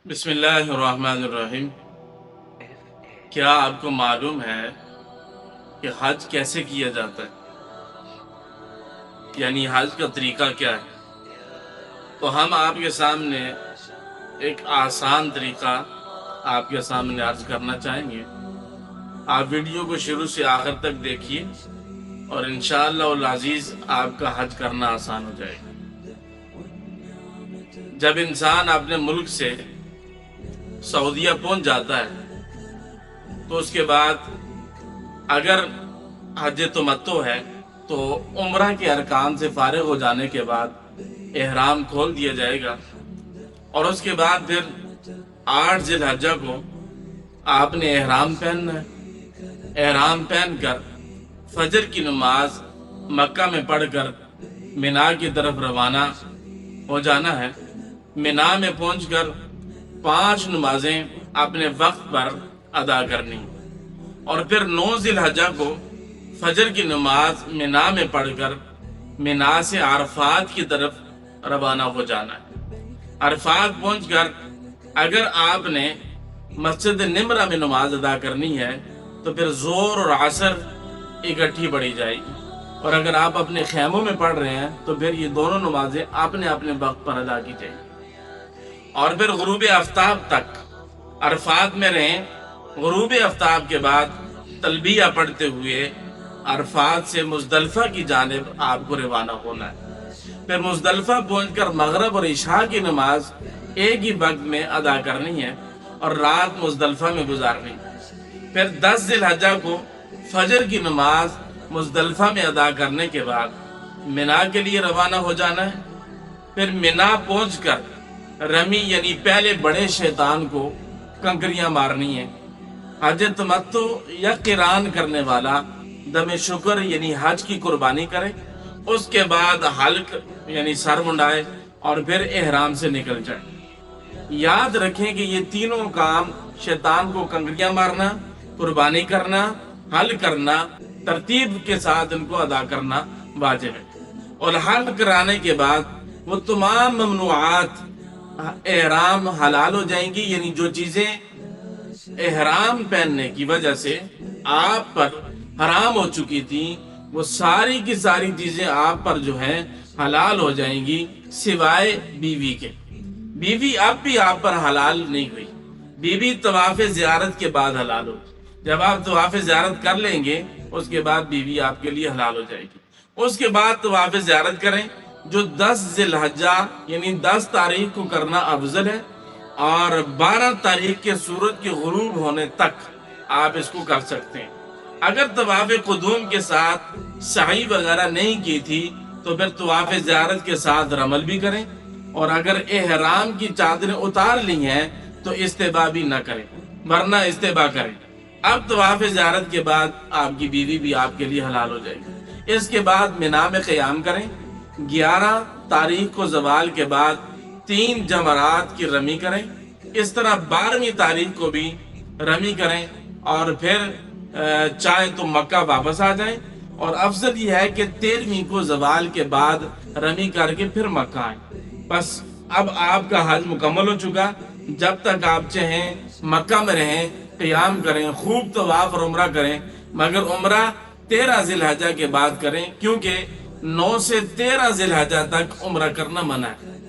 بسم اللہ الرحمن الرحیم۔ کیا آپ کو معلوم ہے کہ حج کیسے کیا جاتا ہے؟ یعنی حج کا طریقہ کیا ہے؟ تو ہم آپ کے سامنے ایک آسان طریقہ آپ کے سامنے عرض کرنا چاہیں گے۔ آپ ویڈیو کو شروع سے آخر تک دیکھیے اور انشاءاللہ العزیز آپ کا حج کرنا آسان ہو جائے گا۔ جب انسان اپنے ملک سے سعودیہ پہنچ جاتا ہے تو اس کے بعد اگر حج تمتع ہے تو عمرہ کے ارکان سے فارغ ہو جانے کے بعد احرام کھول دیا جائے گا، اور اس کے بعد پھر 8 ذی الحجہ کو آپ نے احرام پہننا ہے۔ احرام پہن کر فجر کی نماز مکہ میں پڑھ کر مینا کی طرف روانہ ہو جانا ہے۔ مینا میں پہنچ کر 5 نمازیں اپنے وقت پر ادا کرنی، اور پھر 9 ذی الحجہ کو فجر کی نماز مینا میں پڑھ کر مینا سے عرفات کی طرف روانہ ہو جانا ہے۔ عرفات پہنچ کر اگر آپ نے مسجد نمرہ میں نماز ادا کرنی ہے تو پھر ظہر اور عصر اکٹھی پڑھی جائے گی، اور اگر آپ اپنے خیموں میں پڑھ رہے ہیں تو پھر یہ دونوں نمازیں اپنے اپنے وقت پر ادا کی جائیں گی، اور پھر غروب آفتاب تک عرفات میں رہیں۔ غروب آفتاب کے بعد تلبیہ پڑھتے ہوئے عرفات سے مزدلفہ کی جانب آپ کو روانہ ہونا ہے۔ پھر مزدلفہ پہنچ کر مغرب اور عشاء کی نماز ایک ہی وقت میں ادا کرنی ہے اور رات مزدلفہ میں گزارنی ہے۔ پھر 10 ذی الحجہ کو فجر کی نماز مزدلفہ میں ادا کرنے کے بعد مینا کے لیے روانہ ہو جانا ہے۔ پھر مینا پہنچ کر رمی یعنی پہلے بڑے شیطان کو کنکریاں مارنی ہیں۔ حج تمتع یا قران کرنے والا دم شکر یعنی حج کی قربانی کرے، اس کے بعد حلق یعنی سر منڈائے اور پھر احرام سے نکل جائے۔ یاد رکھیں کہ یہ تینوں کام، شیطان کو کنکریاں مارنا، قربانی کرنا، حلق کرنا، ترتیب کے ساتھ ان کو ادا کرنا واجب ہے، اور حلق کرانے کے بعد وہ تمام ممنوعات احرام حلال ہو جائیں گی، یعنی جو چیزیں احرام پہننے کی وجہ سے آپ پر حرام ہو چکی تھی وہ ساری کی ساری چیزیں آپ پر جو ہیں حلال ہو جائیں گی، سوائے بیوی کے۔ بیوی اب بھی آپ پر حلال نہیں ہوئی، بیوی طواف زیارت کے بعد حلال ہوگی۔ جب آپ طواف زیارت کر لیں گے اس کے بعد بیوی آپ کے لیے حلال ہو جائے گی۔ اس کے بعد طواف زیارت کریں، جو 10 ذی الحجہ یعنی 10 تاریخ کو کرنا افضل ہے، اور 12 تاریخ کے سورج کے غروب ہونے تک آپ اس کو کر سکتے ہیں۔ اگر طواف قدوم کے ساتھ سعی وغیرہ نہیں کی تھی تو پھر طواف زیارت کے ساتھ رمل بھی کریں، اور اگر احرام کی چادریں اتار لی ہیں تو استباح بھی نہ کریں، ورنہ استباح کریں۔ اب طواف زیارت کے بعد آپ کی بیوی بھی آپ کے لیے حلال ہو جائے گی۔ اس کے بعد مینا میں قیام کریں۔ 11 تاریخ کو زوال کے بعد 3 جمرات کی رمی کریں۔ اس طرح 12ویں تاریخ کو بھی رمی کریں، اور پھر چاہیں تو مکہ واپس آ جائیں، اور افضل یہ ہے کہ 13ویں کو زوال کے بعد رمی کر کے پھر مکہ آئیں۔ بس اب آپ کا حج مکمل ہو چکا۔ جب تک آپ چاہیں مکہ میں رہیں، قیام کریں، خوب طواف اور عمرہ کریں، مگر عمرہ 13 ذی الحجہ کے بعد کریں، کیونکہ 9 سے 13 ذی الحجہ تک عمرہ کرنا منع ہے۔